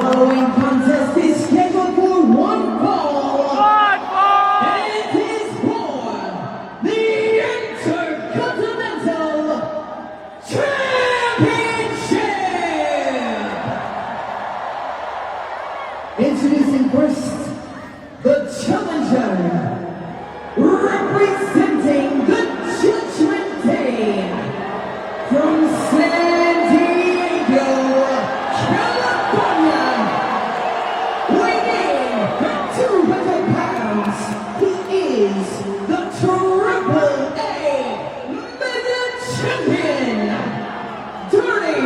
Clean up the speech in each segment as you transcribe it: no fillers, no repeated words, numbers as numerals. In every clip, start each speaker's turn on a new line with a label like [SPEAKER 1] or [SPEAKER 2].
[SPEAKER 1] following contest is scheduled for one fall. And it is for the Intercontinental Championship. Introducing first, the challenger, representing the Judgment Day from San Diego, California, weighing 200 pounds, he is the Triple A Mega Champion, Dirty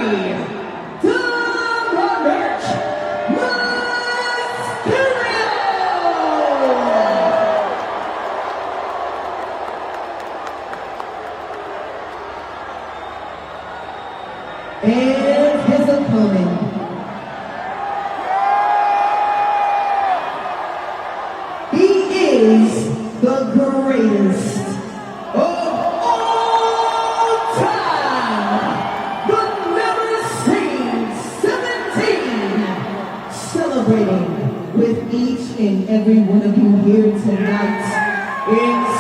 [SPEAKER 1] Dominik Mysterio. And his opponent, he is the greatest of all time, the Never Seen 17, celebrating with each and every one of you here tonight in